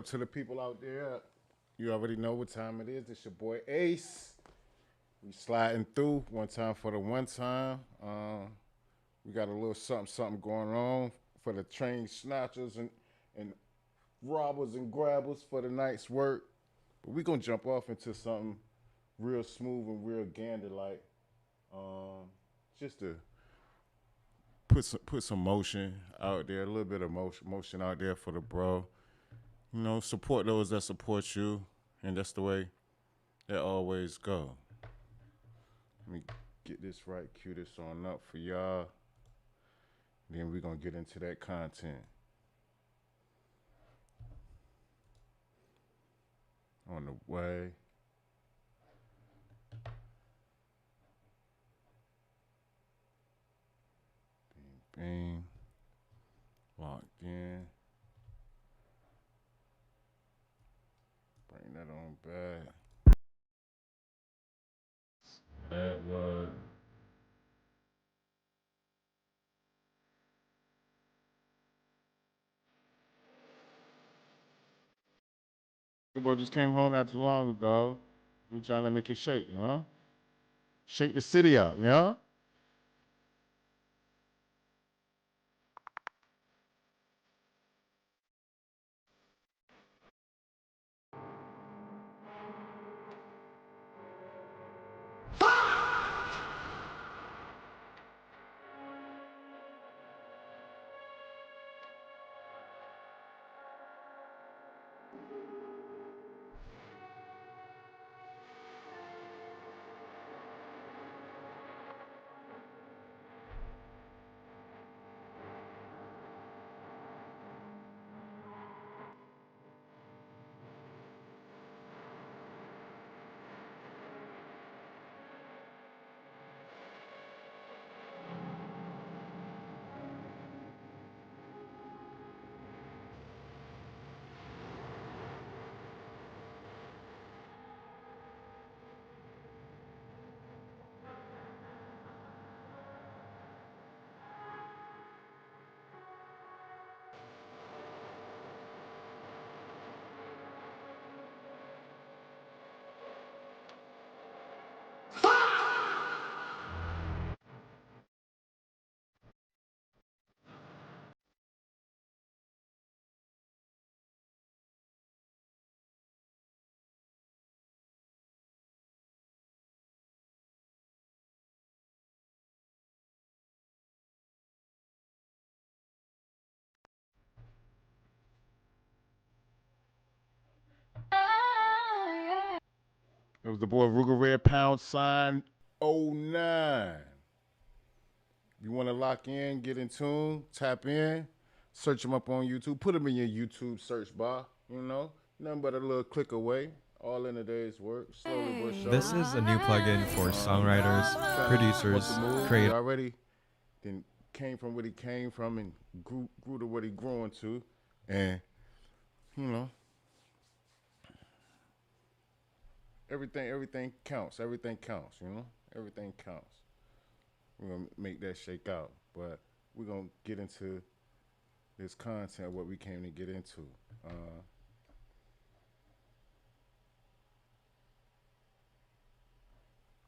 up to the people out there? You already know what time it is. It's your boy Ace. We sliding through one time for the one time. We got a little something going on for the train snatchers and robbers and grabbers for the night's work. But we gonna jump off into something real smooth and real gander like, just to put some motion out there, a little bit of motion out there for the bro. You know, support those that support you, and that's the way that always go. Let me get this right, cue this on up for y'all. Then we're gonna get into that content. On the way. Bing, bing. Locked in. Bring that on back. That was. The boy just came home not too long ago. We trying to make it shake, you know? Shake the city up, you know? It was the boy Ruger Red Pound sign '09. You want to lock in, get in tune, tap in, search them up on YouTube. Put them in your YouTube search bar, you know. Nothing but a little click away. All in a day's work. Slowly but surely. This is a new plugin for songwriters, producers, creators. Already then came from what he came from and grew to what he growing to. And, you know, everything counts. Everything counts, you know. Everything counts. We're going to make that shake out. But we're going to get into this content, what we came to get into.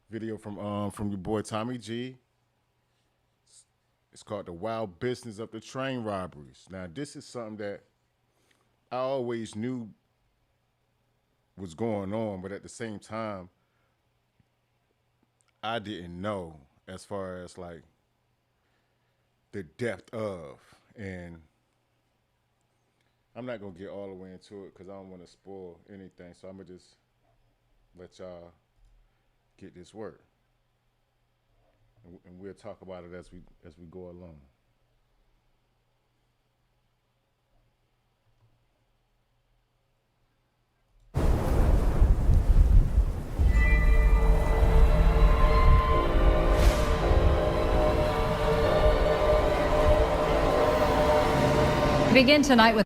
Video from your boy Tommy G. It's called The Wild Business of the Train Robberies. Now, this is something that I always knew was going on, but at the same time, I didn't know as far as like the depth of, and I'm not gonna get all the way into it because I don't want to spoil anything. So I'm gonna just let y'all get this work, and we'll talk about it as we go along. Begin tonight with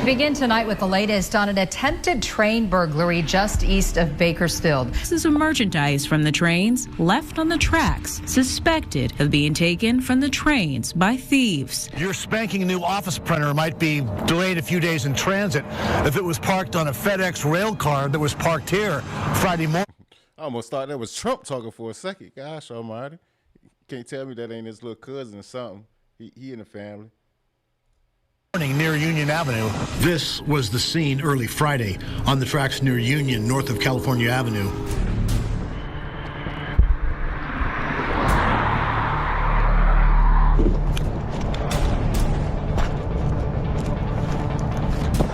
Begin tonight with the latest on an attempted train burglary just east of Bakersfield. Pieces of merchandise from the trains left on the tracks, suspected of being taken from the trains by thieves. Your spanking new office printer might be delayed a few days in transit if it was parked on a FedEx rail car that was parked here Friday morning. I almost thought that was Trump talking for a second. Gosh almighty. Can't tell me that ain't his little cousin or something. He in the family. Near Union Avenue. This was the scene early Friday on the tracks near Union, north of California Avenue.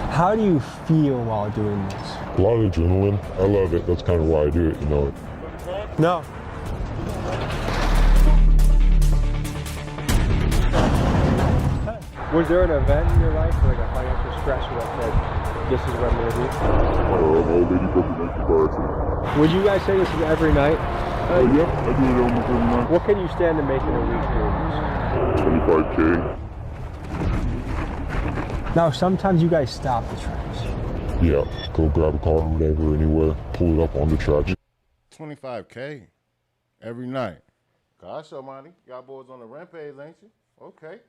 How do you feel while doing this? A lot of adrenaline. I love it. That's kind of why I do it, you know. No. Was there an event in your life, like a financial stressor that said, this is what I'm going to do? An old lady broke her neck in a car accident. Would you guys say this is every night? Yep, I do it almost every night. What can you stand to make in a week doing this? 25K. Now, sometimes you guys stop the trains. Yeah, go grab a car or whatever, anywhere, pull it up on the tracks. 25K every night. Gosh almighty. Y'all boys on the rampage, ain't you? Okay.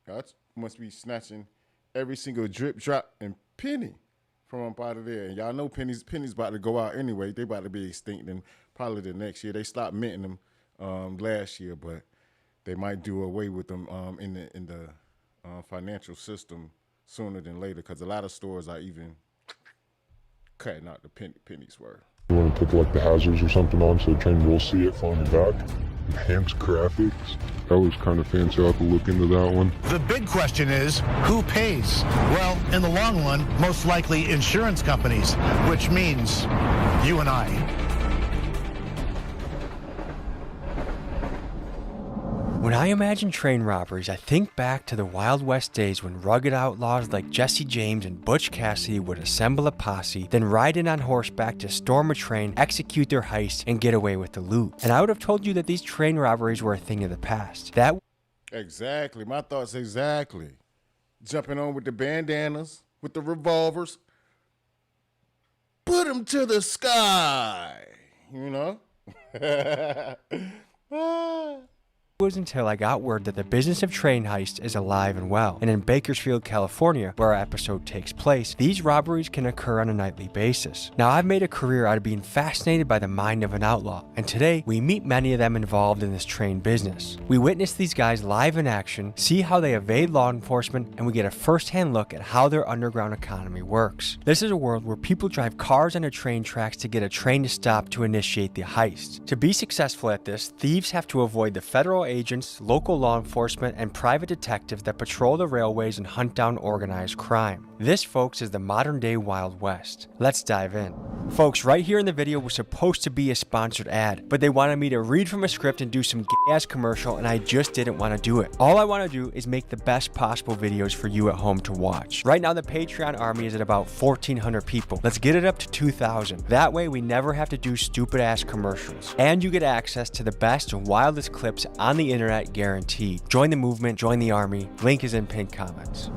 Y'all must be snatching every single drip, drop, and penny from up out of there. And y'all know pennies about to go out anyway. They about to be extinct and probably the next year. They stopped minting them last year, but they might do away with them in the financial system sooner than later, because a lot of stores are even cutting out the pennies worth. You want to put like the hazards or something on so the train will see it from the back. Enhanced graphics. That was kind of fancy. I'll have to look into that one. The big question is, who pays? Well, in the long run, most likely insurance companies, which means you and I. When I imagine train robberies, I think back to the Wild West days when rugged outlaws like Jesse James and Butch Cassidy would assemble a posse, then ride in on horseback to storm a train, execute their heist, and get away with the loot. And I would have told you that these train robberies were a thing of the past. Exactly. My thoughts exactly. Jumping on with the bandanas, with the revolvers. Put them to the sky. You know? Was until I got word that the business of train heist is alive and well. And in Bakersfield, California, where our episode takes place, these robberies can occur on a nightly basis. Now, I've made a career out of being fascinated by the mind of an outlaw, and today we meet many of them involved in this train business. We witness these guys live in action, see how they evade law enforcement, and we get a first-hand look at how their underground economy works. This is a world where people drive cars onto train tracks to get a train to stop to initiate the heist. To be successful at this, thieves have to avoid the federal agents, local law enforcement, and private detectives that patrol the railways and hunt down organized crime. This, folks, is the modern-day Wild West. Let's dive in. Folks, right here in the video was supposed to be a sponsored ad, but they wanted me to read from a script and do some gay-ass commercial, and I just didn't want to do it. All I want to do is make the best possible videos for you at home to watch. Right now, the Patreon army is at about 1,400 people. Let's get it up to 2,000. That way, we never have to do stupid-ass commercials. And you get access to the best and wildest clips on the internet, guaranteed. Join the movement, join the army. Link is in pinned comments.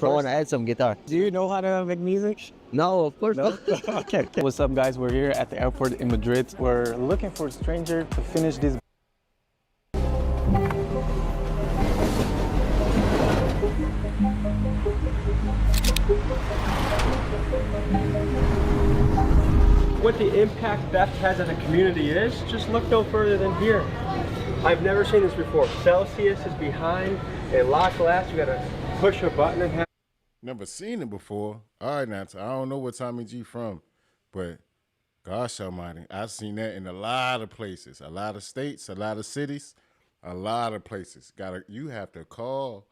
I want to add some guitar. Do you know how to make music? No, of course not. Okay. What's up, guys? We're here at the airport in Madrid. We're looking for a stranger to finish this. What the impact theft has on a community is, just look no further than here. I've never seen this before. Celsius is behind a locked glass. You gotta push a button and have. Never seen it before. All right, now, I don't know what Tommy G from, but gosh almighty, I've seen that in a lot of places, a lot of states, a lot of cities, a lot of places. You have to call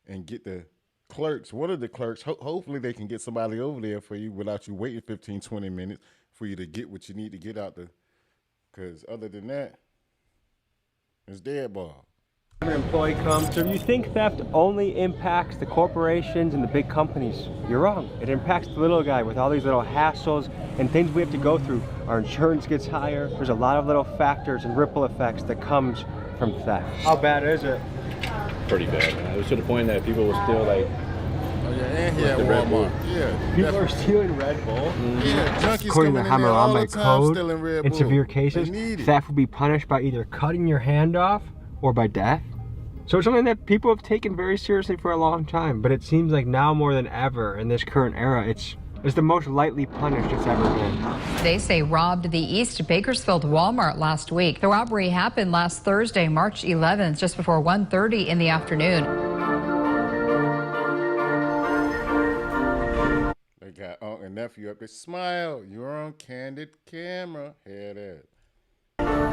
and get the clerks. One of the clerks, hopefully they can get somebody over there for you without you waiting 15, 20 minutes for you to get what you need to get out the, because other than that, it's dead ball. An employee comes. So you think theft only impacts the corporations and the big companies? You're wrong. It impacts the little guy with all these little hassles and things we have to go through. Our insurance gets higher. There's a lot of little factors and ripple effects that comes from theft. How bad is it? pretty bad, man. It was to the point that people were still like, Oh yeah, and here at the Red Bull. Walmart. Yeah, People are stealing Red Bull. yeah, junkies According coming to in there all Hammurabi the time Code, stealing Red in Bull. severe They cases, need it. theft will be punished by either cutting your hand off or by death. So it's something that people have taken very seriously for a long time, but it seems like now more than ever in this current era, it's the most lightly punished it's ever been. They say robbed the East Bakersfield Walmart last week. The robbery happened last Thursday, March 11th, just before 1:30 in the afternoon. They got uncle and nephew up there. Smile, you're on candid camera. Hear that.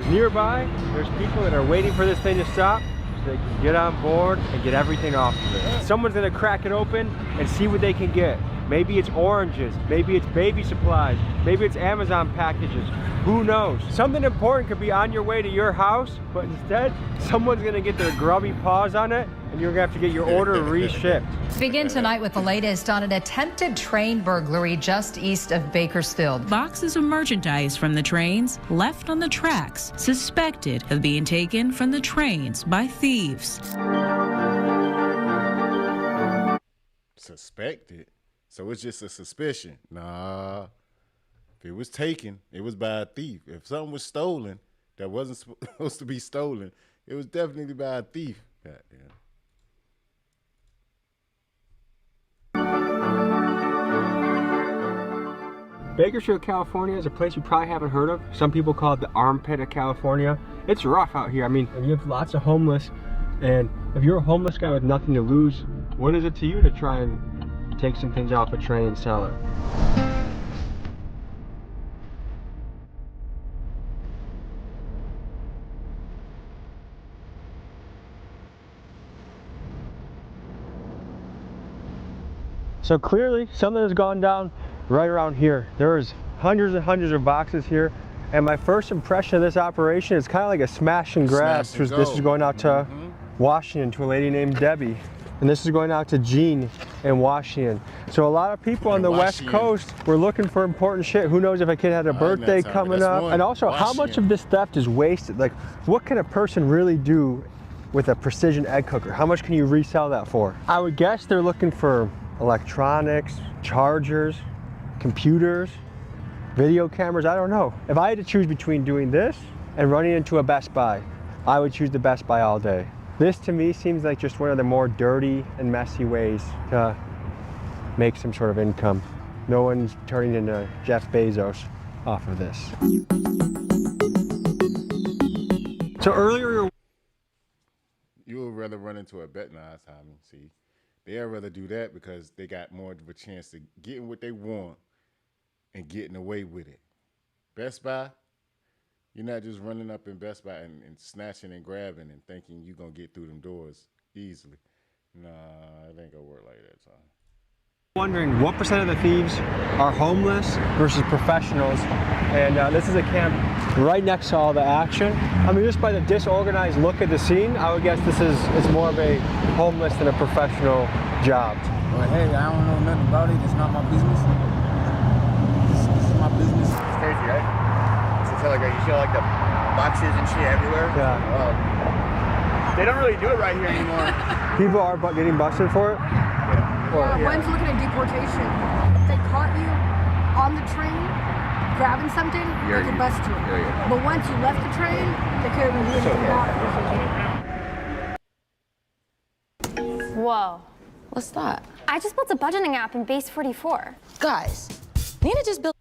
Nearby, there's people that are waiting for this thing to stop so they can get on board and get everything off of it. Someone's gonna crack it open and see what they can get. Maybe it's oranges, maybe it's baby supplies, maybe it's Amazon packages. Who knows? Something important could be on your way to your house, but instead, someone's gonna get their grubby paws on it and you're gonna have to get your order reshipped. To begin tonight with the latest on an attempted train burglary just east of Bakersfield. Boxes of merchandise from the trains left on the tracks, suspected of being taken from the trains by thieves. Suspected? So it's just a suspicion? Nah. If it was taken, it was by a thief. If something was stolen that wasn't supposed to be stolen, it was definitely by a thief. Goddamn. Bakersfield, California is a place you probably haven't heard of. Some people call it the armpit of California. It's rough out here. I mean, you have lots of homeless, and if you're a homeless guy with nothing to lose, what is it to you to try and take some things off a train and sell it? So clearly something has gone down right around here. There's hundreds and hundreds of boxes here, and my first impression of this operation is kind of like a smash and grab. Smash and This go. is going out to Washington to a lady named Debbie, and this is going out to Jean in Washington. So a lot of people on the West Washington. Coast were looking for important shit. Who knows if a kid had a birthday that's coming that's up, one. and also how much Washington. of this theft is wasted. Like, what can a person really do with a precision egg cooker? How much can you resell that for? I would guess they're looking for electronics, chargers, computers, video cameras. I don't know. If I had to choose between doing this and running into a Best Buy, I would choose the Best Buy all day. This to me seems like just one of the more dirty and messy ways to make some sort of income. No one's turning into Jeff Bezos off of this. So earlier, You would rather run into a bet. Nah, Tommy. See, they'd rather do that because they got more of a chance of getting what they want and getting away with it. Best Buy, you're not just running up in Best Buy and snatching and grabbing and thinking you're going to get through them doors easily. Nah, it ain't going to work like that, Tom. wondering what percent of the thieves are homeless versus professionals, and this is a camp right next to all the action. I mean, just by the disorganized look at the scene, I would guess it's more of a homeless than a professional job. Well, hey, I don't know nothing about it. It's not my business. This is my business. It's crazy, right? So like, you see like the boxes and shit everywhere. Yeah. They don't really do it right here anymore. People are getting busted for it? One's looking at deportation. If they caught you on the train grabbing something, they could bust you. But once you left the train, they couldn't do anything about it. Whoa. What's that? I just built a budgeting app in Base 44. Guys, Nina just built.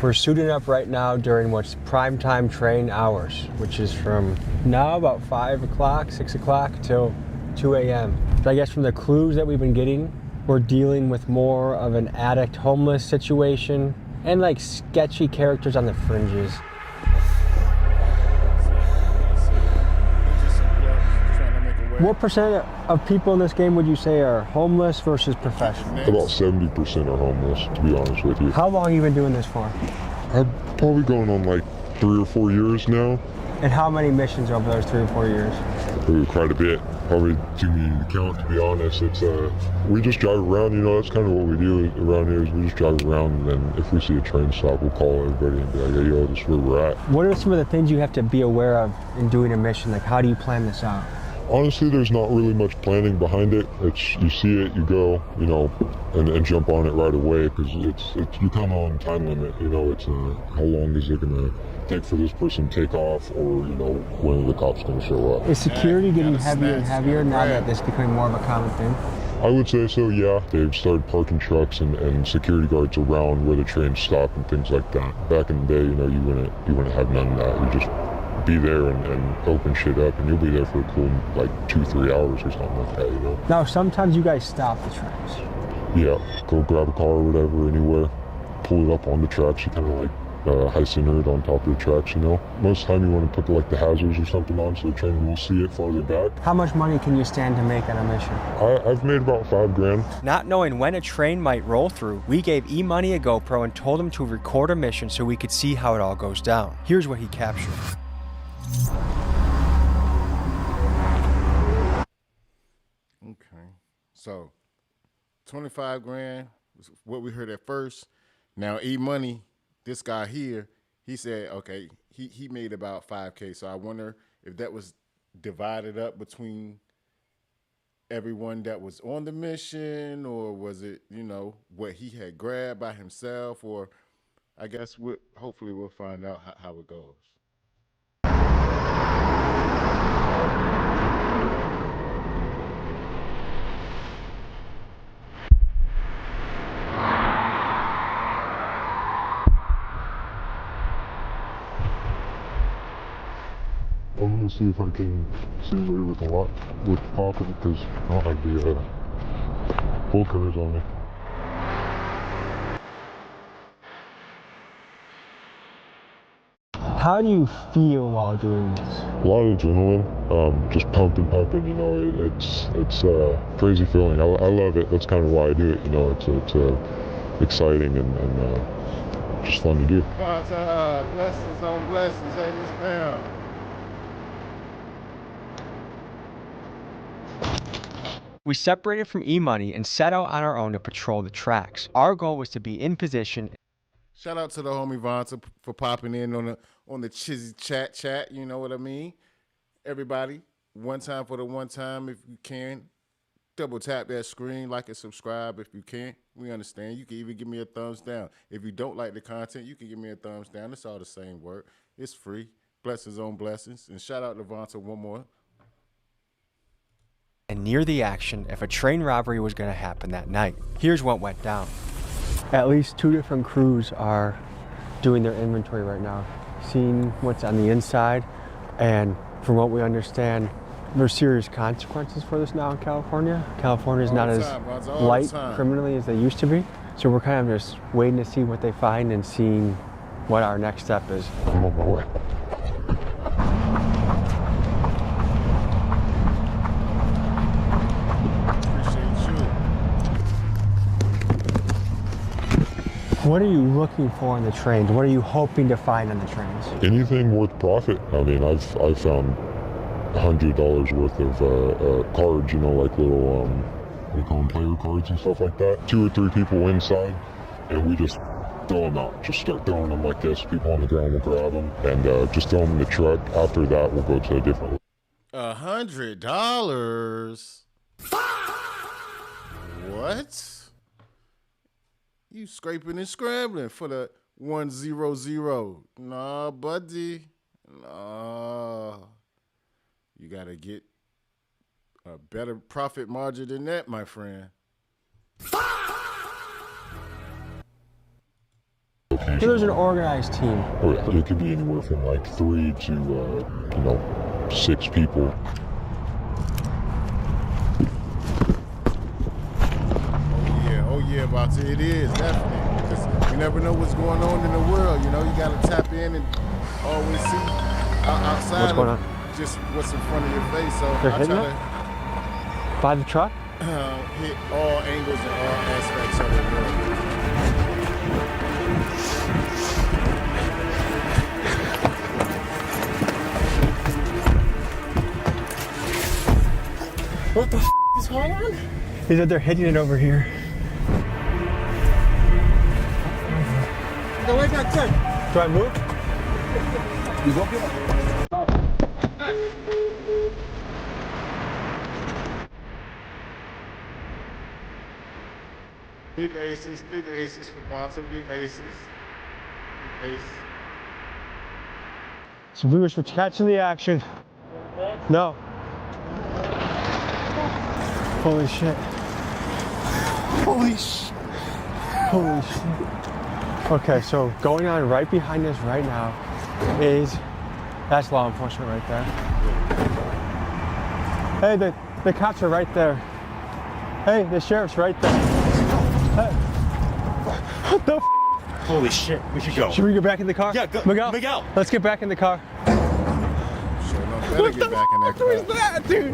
We're suiting up right now during what's primetime train hours, which is from now about 5 o'clock, 6 o'clock till 2 a.m. I guess from the clues that we've been getting, we're dealing with more of an addict homeless situation and like sketchy characters on the fringes. What percent of people in this game would you say are homeless versus professional? About 70% are homeless, to be honest with you. How long have you been doing this for? I'm probably going on like 3 or 4 years now. And how many missions over those 3 or 4 years? Ooh, quite a bit. probably too many to count, to be honest. It's we just drive around, you know, that's kind of what we do around here is we just drive around, and then if we see a train stop, we'll call everybody and be like, hey, yo, this is where we're at. What are some of the things you have to be aware of in doing a mission? Like, how do you plan this out? Honestly, there's not really much planning behind it. It's you see it, you go, you know, and jump on it right away, because it's you come on time limit. You know, it's how long is it gonna take for this person to take off, or you know, when are the cops gonna show up? Is security getting heavier and heavier now that this is becoming more of a common thing? I would say so, yeah. They've started parking trucks and security guards around where the trains stop and things like that. Back in the day, you know, you wouldn't have none of that. You just be there and open shit up, and you'll be there for a cool like 2-3 hours or something like that, you know. Now, sometimes you guys stop the trains. Yeah, go grab a car or whatever, anywhere, pull it up on the tracks. You kind of like high center it on top of the tracks, you know. Most of the time you want to put like the hazards or something on so the train will see it farther back. How much money can you stand to make on a mission? I've made about $5,000. Not knowing when a train might roll through, we gave E-Money a GoPro and told him to record a mission so we could see how it all goes down. Here's what he captured. Okay, so 25 grand was what we heard at first. Now E-Money, this guy here, he said, okay, he made about 5K. So I wonder if that was divided up between everyone that was on the mission, or was it, you know, what he had grabbed by himself, or I guess hopefully we'll find out how it goes. I'm gonna see if I can see away with a lot with popping, because I don't have the full colors on me. How do you feel while doing this? A lot of adrenaline, just pumping, you know, it's a crazy feeling. I love it. That's kind of why I do it, you know. It's exciting and just fun to do. Blessings on blessings, hey, this man. We separated from E-Money and set out on our own to patrol the tracks. Our goal was to be in position. Shout out to the homie Vonta for popping in on the Chizzy chat, you know what I mean? Everybody, one time for the one time, if you can, double tap that screen, like and subscribe if you can. We understand. You can even give me a thumbs down. If you don't like the content, you can give me a thumbs down. It's all the same word. It's free. Blessings on blessings. And shout out to Vonta one more. And near the action if a train robbery was going to happen that night. Here's what went down. At least 2 different crews are doing their inventory right now, seeing what's on the inside, and from what we understand, there's serious consequences for this now in California. California is not as light criminally as they used to be, so we're kind of just waiting to see what they find and seeing what our next step is. I'm on my way. What are you looking for on the trains? What are you hoping to find on the trains? Anything worth profit. I mean, I've found $100 worth of cards, you know, like little, what do you call them, player cards and stuff like that. 2 or 3 people inside, and we just throw them out. Just start throwing them like this. People on the ground will grab them, and just throw them in the truck. After that, we'll go to a different. $100? What? You scraping and scrambling for the 100. Nah, buddy. Nah. You got to get a better profit margin than that, my friend. So there's an organized team. Oh, yeah. It could be anywhere from like 3 to, you know, 6 people. Oh yeah, Vonta, it is, definitely. Because you never know what's going on in the world, you know. You got to tap in and always see outside of just what's in front of your face. So They're I hitting try it? By the truck? hit all angles and all aspects of the world. What the f is going on? He said they're hitting it over here. Go way back there. Do I move? You go here. Big aces for Monty, big aces. Big ace. So we were catching the action. No. Holy shit. Holy shit. Holy shit. Okay, so going on right behind us right now is, that's law enforcement right there. Hey, the cops are right there. Hey, the sheriff's right there. Hey. What the f? Holy shit, we should go. Should we get back in the car? Yeah, go. Miguel, let's get back in the car. Better get back in that car. What was that, dude?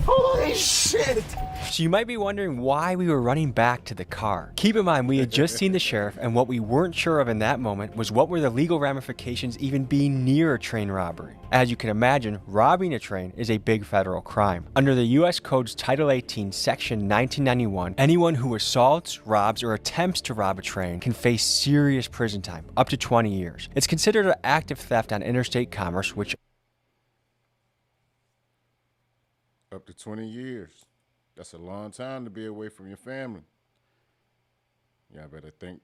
Holy shit! So you might be wondering why we were running back to the car. Keep in mind, we had just seen the sheriff, and what we weren't sure of in that moment was what were the legal ramifications even being near a train robbery. As you can imagine, robbing a train is a big federal crime. Under the U.S. Code's Title 18, Section 1991, anyone who assaults, robs, or attempts to rob a train can face serious prison time, up to 20 years. It's considered an act of theft on interstate commerce, which up to 20 years. That's a long time to be away from your family. Y'all better think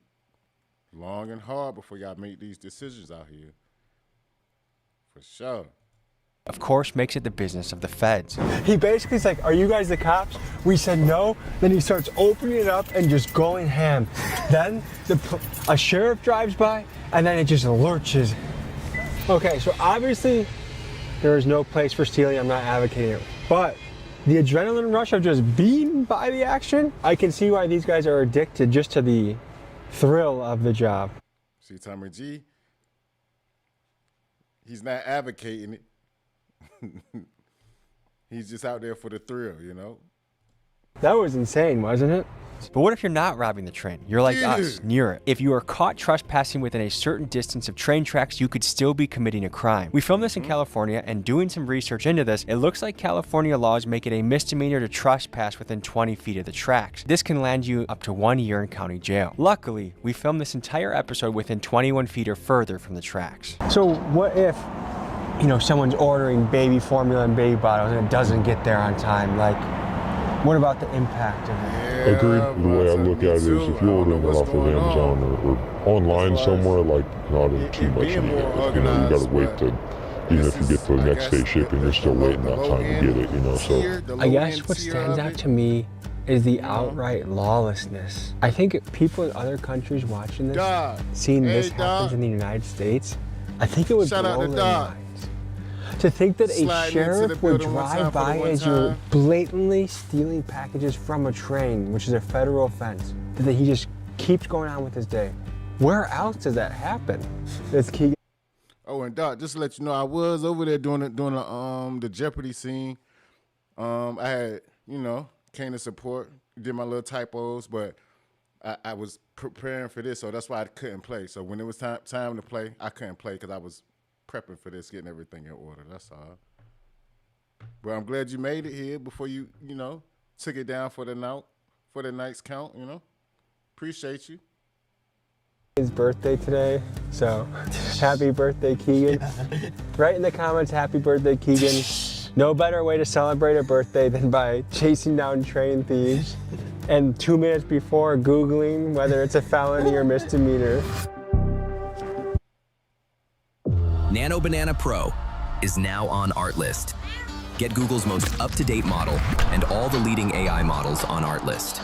long and hard before y'all make these decisions out here. For sure. Of course, makes it the business of the feds. He basically is like, are you guys the cops? We said no. Then he starts opening it up and just going ham. Then a sheriff drives by and then it just lurches. Okay, so obviously there is no place for stealing. I'm not advocating it. But the adrenaline rush of just being by the action, I can see why these guys are addicted just to the thrill of the job. See, Tommy G, he's not advocating it. He's just out there for the thrill, you know? That was insane, wasn't it? But what if you're not robbing the train? You're like us, near it. If you are caught trespassing within a certain distance of train tracks, you could still be committing a crime. We filmed this in California, and doing some research into this, it looks like California laws make it a misdemeanor to trespass within 20 feet of the tracks. This can land you up to 1 year in county jail. Luckily, we filmed this entire episode within 21 feet or further from the tracks. So what if, you know, someone's ordering baby formula and baby bottles and it doesn't get there on time? Like, what about the impact of it? Agreed. The way I look at it is if you're ordering it off of Amazon or online somewhere, like, not too much of it. You know, you gotta wait to, even if you get to the next day shipping, you're still waiting that time to get it, you know, so. I guess what stands out to me is the outright lawlessness. I think people in other countries watching this, seeing this happen in the United States, I think it would blow their minds. To think that a sheriff would drive by as you're blatantly stealing packages from a train, which is a federal offense, that he just keeps going on with his day. Where else does that happen? That's Keegan. Oh, and Doc, just to let you know, I was over there doing the Jeopardy scene. I had, you know, came to support, did my little typos, but I was preparing for this, so that's why I couldn't play. So when it was time to play, I couldn't play because I was prepping for this, getting everything in order. That's all. But I'm glad you made it here before you know, took it down for the night's count, you know. Appreciate you. His birthday today, so happy birthday, Keegan. Write in the comments, happy birthday, Keegan. No better way to celebrate a birthday than by chasing down train thieves and 2 minutes before Googling whether it's a felony or misdemeanor. Nano Banana Pro is now on Artlist. Get Google's most up-to-date model and all the leading AI models on Artlist.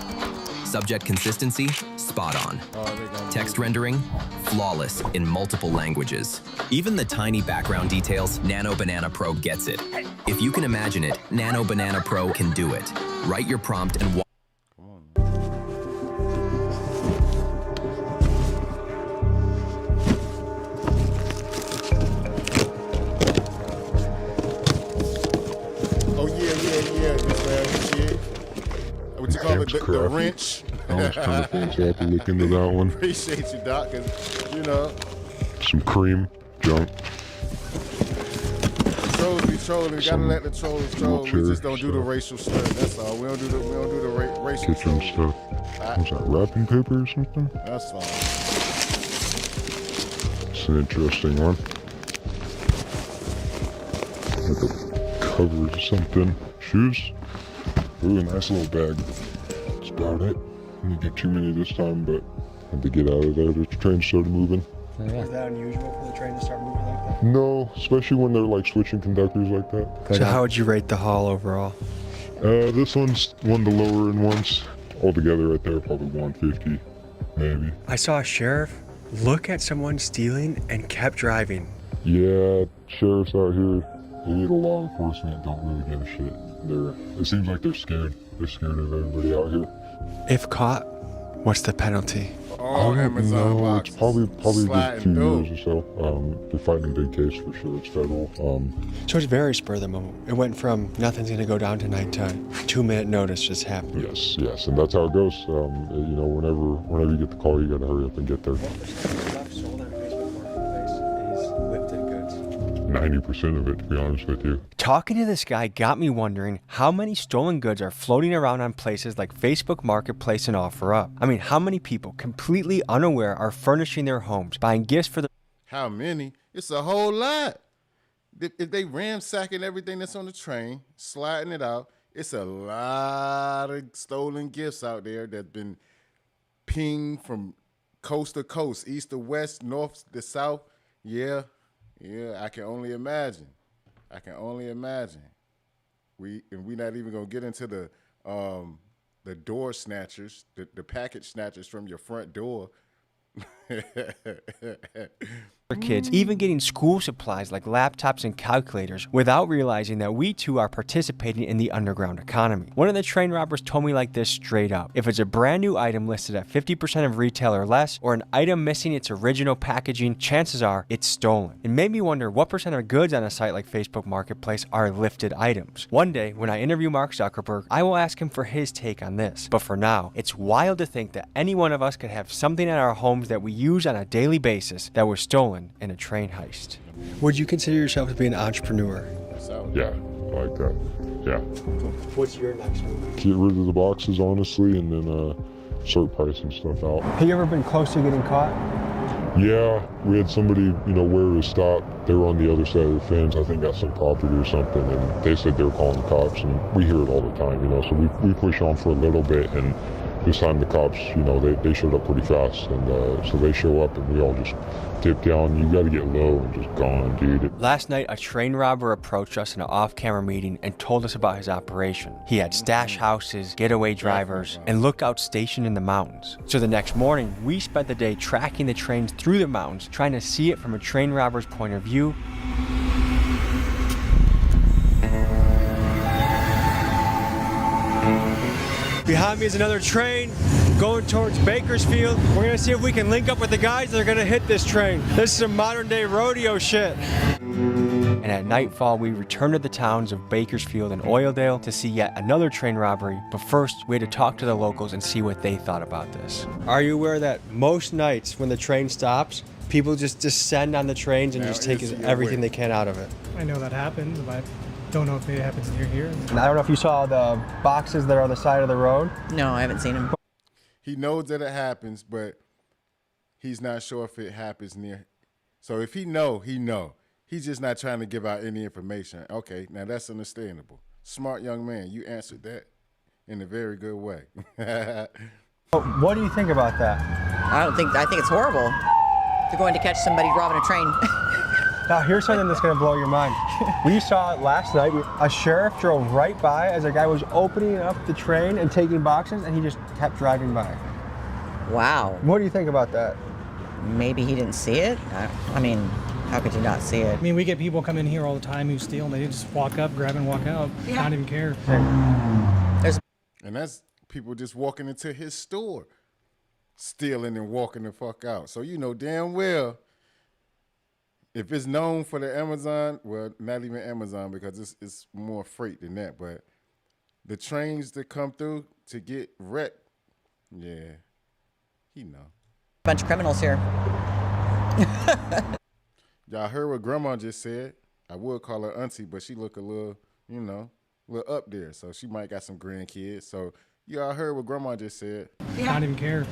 Subject consistency, spot on. Text rendering, flawless in multiple languages. Even the tiny background details, Nano Banana Pro gets it. If you can imagine it, Nano Banana Pro can do it. Write your prompt and the wrench. I was kind of cool, so I have to look into that one. Appreciate you, Doc, because, you know. Some cream, junk. So trolls be trolling. Gotta let the trolls troll. We just don't do the racial slur. That's all. We don't do the racial kitchen slur. stuff. Was that wrapping paper or something? That's fine. It's an interesting one. Like a cover or something. Shoes. Ooh, a nice little bag. That's about it. Didn't get too many this time, but had to get out of there. The train started moving. Is that unusual for the train to start moving like that? No, especially when they're like switching conductors like that. So how would you rate the haul overall? This one's one of the lower end ones. Altogether right there, probably 150, maybe. I saw a sheriff look at someone stealing and kept driving. Yeah, sheriffs out here, the law enforcement don't really give a shit. It seems like they're scared. They're scared of everybody out here. If caught, what's the penalty? All Amazon boxes. It's probably just 2 through. years or so. They're fighting a big case for sure. It's federal. So it's very spur of the moment. It went from nothing's gonna go down tonight to 2-minute notice just happened. Yes, and that's how it goes. You know, whenever you get the call, you gotta hurry up and get there. What percent of stuff sold on Facebook Marketplace is lifted goods? 90% of it, to be honest with you. Talking to this guy got me wondering how many stolen goods are floating around on places like Facebook Marketplace and OfferUp. I mean, how many people completely unaware are furnishing their homes, buying gifts for the... How many? It's a whole lot. If they ransacking everything that's on the train, sliding it out, it's a lot of stolen gifts out there that's been pinged from coast to coast, east to west, north to south. Yeah, I can only imagine. We're not even gonna get into the door snatchers, the package snatchers from your front door. kids, even getting school supplies like laptops and calculators without realizing that we too are participating in the underground economy. One of the train robbers told me like this straight up: if it's a brand new item listed at 50% of retail or less, or an item missing its original packaging, chances are it's stolen. It made me wonder what percent of goods on a site like Facebook Marketplace are lifted items. One day, when I interview Mark Zuckerberg, I will ask him for his take on this. But for now, it's wild to think that any one of us could have something in our homes that we use on a daily basis that was stolen in a train heist. Would you consider yourself to be an entrepreneur? Yeah, I like that. Yeah. What's your next move? Get rid of the boxes, honestly, and then start pricing stuff out. Have you ever been close to getting caught? Yeah, we had somebody, where it was stopped. They were on the other side of the fence, I think got some property or something, and they said they were calling the cops, and we hear it all the time, so we push on for a little bit, and this time the cops, they showed up pretty fast, and so they show up, and we all just dip down. You got to get low and just gone, dude. Last night, a train robber approached us in an off-camera meeting and told us about his operation. He had stash houses, getaway drivers, and lookouts stationed in the mountains. So the next morning, we spent the day tracking the trains through the mountains, trying to see it from a train robber's point of view. Behind me is another train going towards Bakersfield. We're gonna see if we can link up with the guys that are gonna hit this train. This is some modern day rodeo shit. And at nightfall, we returned to the towns of Bakersfield and Oildale to see yet another train robbery. But first, we had to talk to the locals and see what they thought about this. Are you aware that most nights when the train stops, people just descend on the trains and just take everything they can out of it? I know that happens, but I don't know if it happens near here. And I don't know if you saw the boxes that are on the side of the road. No, I haven't seen them. He knows that it happens, but he's not sure if it happens near. So if he know. He's just not trying to give out any information. Okay, now that's understandable. Smart young man, you answered that in a very good way. What do you think about that? I think it's horrible. They're going to catch somebody robbing a train. Now, here's something that's going to blow your mind. We saw it last night. A sheriff drove right by as a guy was opening up the train and taking boxes, and he just kept driving by. Wow. What do you think about that? Maybe he didn't see it. I mean, how could you not see it? I mean, we get people come in here all the time who steal, and they just walk up, grab and walk out, not even care. And that's people just walking into his store, stealing and walking the fuck out. So you know damn well, if it's known for the Amazon, well, not even Amazon because it's more freight than that, but the trains that come through to get wrecked, yeah, he know. Bunch of criminals here. Y'all heard what Grandma just said. I would call her auntie, but she look a little, you know, a little up there. So she might got some grandkids. So you all heard what Grandma just said. I don't even care.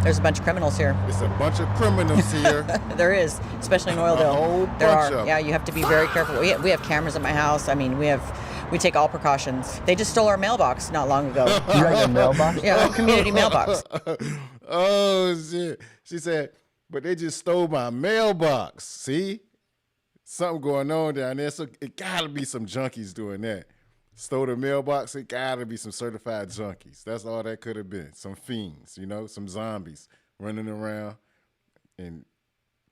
There's a bunch of criminals here. It's a bunch of criminals here. There is, especially in Oildale. A whole There bunch are. of Yeah, you have to be very careful. We have cameras at my house. I mean, we take all precautions. They just stole our mailbox not long ago. You have a mailbox? Yeah, a community mailbox. Oh, shit. She said, but they just stole my mailbox. See? Something going on down there. So it got to be some junkies doing that. Stole the mailbox. It got to be some certified junkies. That's all that could have been. Some fiends, you know, some zombies running around and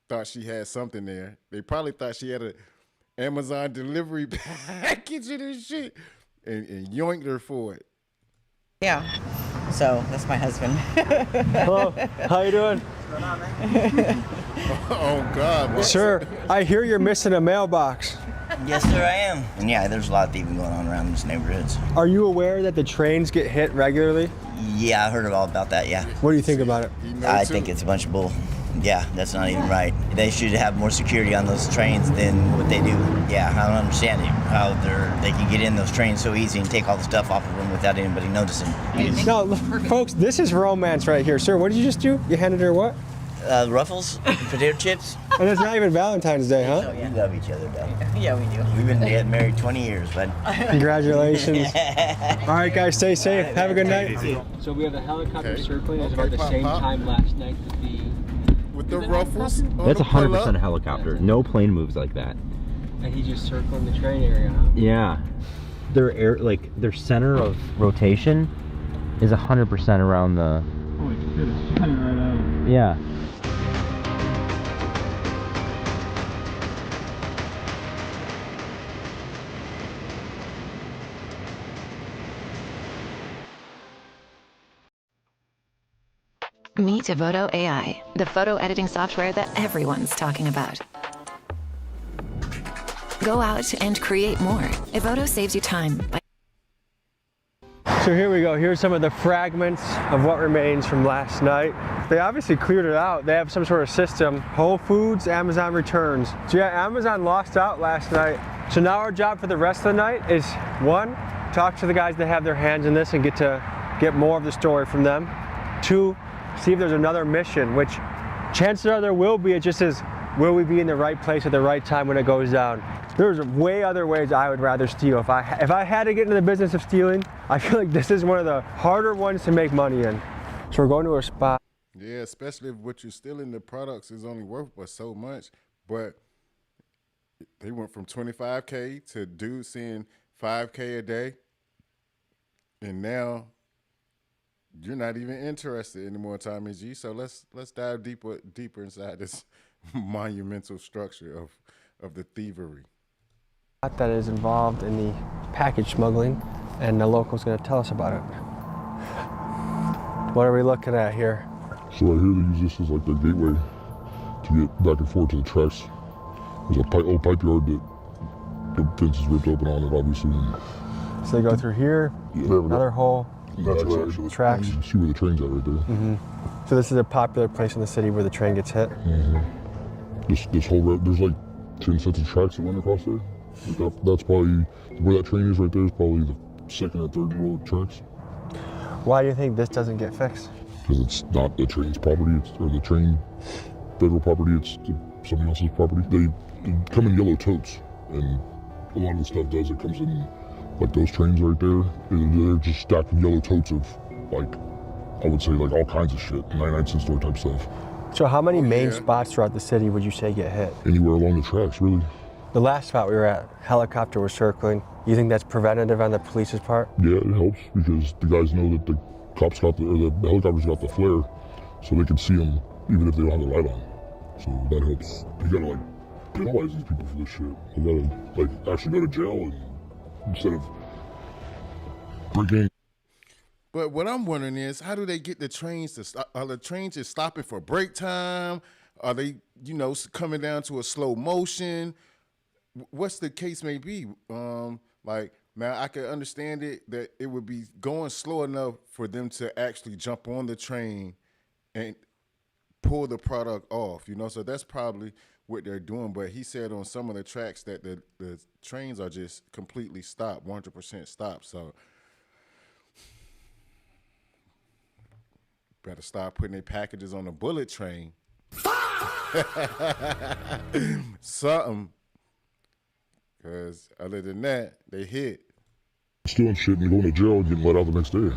thought she had something there. They probably thought she had a Amazon delivery package and this shit and yoinked her for it. Yeah. So that's my husband. Hello. How you doing? Oh, God. What? Sir, I hear you're missing a mailbox. Yes, sir, I am. And yeah, there's a lot of thieving going on around these neighborhoods. Are you aware that the trains get hit regularly? Yeah, I heard all about that, yeah. What do you think about it? I think it's a bunch of bull. Yeah, that's not even right. They should have more security on those trains than what they do. Yeah, I don't understand it, how they can get in those trains so easy and take all the stuff off of them without anybody noticing. No, look, folks, this is romance right here. Sir, what did you just do? You handed her what? Ruffles, potato chips. And it's not even Valentine's Day, huh? We love each other, though. Yeah, we do. We've been married 20 years, bud. Congratulations. All right, guys, stay safe. Have a good night. So we have a helicopter circling at about the same time last night with the ruffles. That's 100% a helicopter. No plane moves like that. And he just circled the train area, huh? Yeah. Their center of rotation is 100% around the. Oh, it's shining right out. Yeah. Meet Evoto AI, the photo editing software that everyone's talking about. Go out and create more. Evoto saves you time. So here we go. Here's some of the fragments of what remains from last night. They obviously cleared it out. They have some sort of system. Whole Foods, Amazon returns. So yeah, Amazon lost out last night. So now our job for the rest of the night is, one, talk to the guys that have their hands in this and get more of the story from them. Two, see if there's another mission, which chances are there will be. It just is, will we be in the right place at the right time when it goes down? There's way other ways I would rather steal. If I had to get into the business of stealing, I feel like this is one of the harder ones to make money in. So we're going to a spot. Yeah, especially if what you're stealing, the products is only worth but so much. But they went from 25K to dudes seeing 5K a day. And now you're not even interested anymore, Tommy G. So let's dive deeper inside this monumental structure of the thievery. That is involved in the package smuggling, and the local's going to tell us about it. What are we looking at here? So right here they use this as like the gateway to get back and forth to the tracks. There's a old pipe yard that the fence is ripped open on it, obviously. So they go through here, another hole, tracks. You can see where the train's at right there. Mm-hmm. So this is a popular place in the city where the train gets hit. Mm-hmm. This whole road, there's like 10 sets of tracks that went across there. That's probably where that train is right there. Is probably the second or third row of tracks. Why do you think this doesn't get fixed? Because it's not the train's property, or the train federal property. It's somebody else's property. They come in yellow totes, and a lot of the stuff does. It comes in like those trains right there. They're just stacked with yellow totes of like, I would say like all kinds of shit, 99-cent store type stuff. So how many main spots throughout the city would you say get hit? Anywhere along the tracks, really. The last spot we were at, helicopter was circling. You think that's preventative on the police's part? Yeah, it helps because the guys know that the cops got the helicopters got the flare, so they can see them even if they don't have the light on. So that helps. You gotta like penalize these people for this shit. You gotta like actually go to jail instead of breaking. But what I'm wondering is, how do they get the trains to stop? Are the trains just stopping for break time? Are they, coming down to a slow motion? What's the case may be? Like, now I can understand it that it would be going slow enough for them to actually jump on the train and pull the product off, So that's probably what they're doing, but he said on some of the tracks that the trains are just completely stopped, 100% stopped. So better start putting their packages on the bullet train. Something. Because other than that, they hit. Stealing shit and going to jail and getting let out the next day.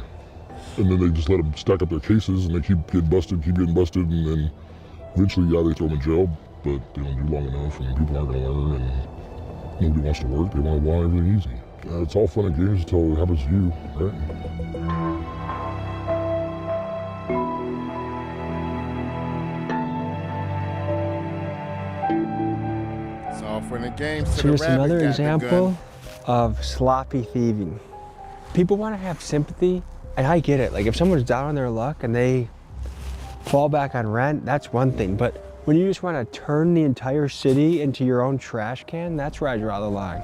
And then they just let them stack up their cases and they keep getting busted, and then eventually, yeah, they throw them in jail, but they don't do long enough and people aren't going to learn and nobody wants to work. They want everything easy. It's all fun and games until it happens to you, right? For the games So just another example of sloppy thieving. People want to have sympathy, and I get it. Like if someone's down on their luck and they fall back on rent, that's one thing. But when you just want to turn the entire city into your own trash can, that's where I draw the line.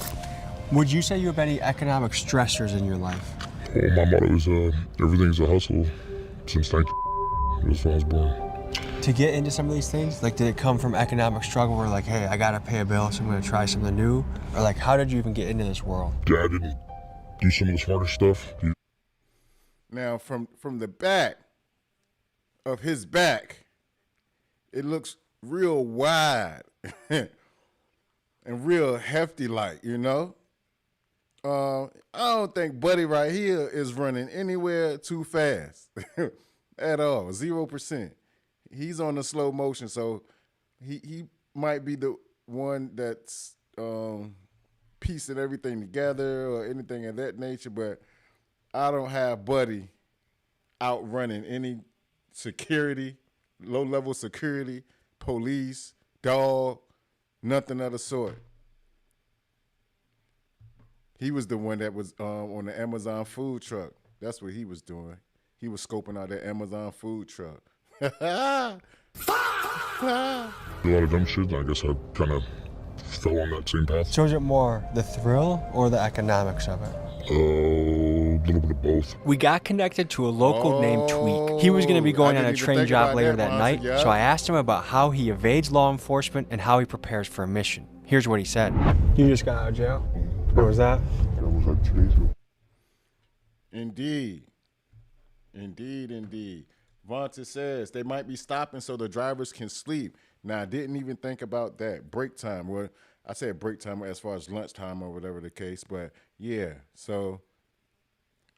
Would you say you have any economic stressors in your life? Well, my motto is everything's a hustle since when I was born. To get into some of these things, like did it come from economic struggle where like, hey, I gotta pay a bill, so I'm gonna try something new? Or like, how did you even get into this world? Dad didn't do some of the smarter stuff. Now, from the back of his back, it looks real wide and real hefty like, you know? I don't think Buddy right here is running anywhere too fast at all, 0%. He's on the slow motion, so he might be the one that's piecing everything together or anything of that nature, but I don't have Buddy outrunning any security, low-level security, police, dog, nothing of the sort. He was the one that was on the Amazon food truck. That's what he was doing. He was scoping out that Amazon food truck. A lot of dumb shit, I guess I kind of fell on that same path. So is it more the thrill or the economics of it? A little bit of both. We got connected to a local named Tweak. He was going to be going on a train job later that night, so I asked him about how he evades law enforcement and how he prepares for a mission. Here's what he said. You just got out of jail? What was that? That was like 2 days ago. Indeed. Indeed. Vonta says they might be stopping so the drivers can sleep. Now, I didn't even think about that. Break time. Well, I said break time as far as lunchtime or whatever the case, but yeah. So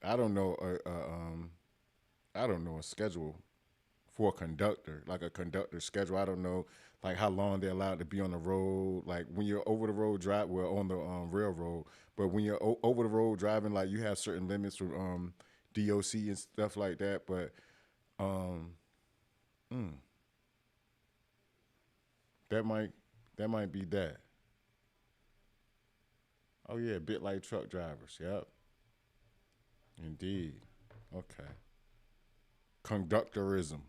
I don't know. I don't know a schedule for a conductor, like a conductor schedule. I don't know like how long they're allowed to be on the road. Like when you're over the road drive, well, on the railroad, but when you're over the road driving, like you have certain limits from DOC and stuff like that. But that might be that. Oh yeah, a bit like truck drivers. Yep. Indeed. Okay. Conductorism.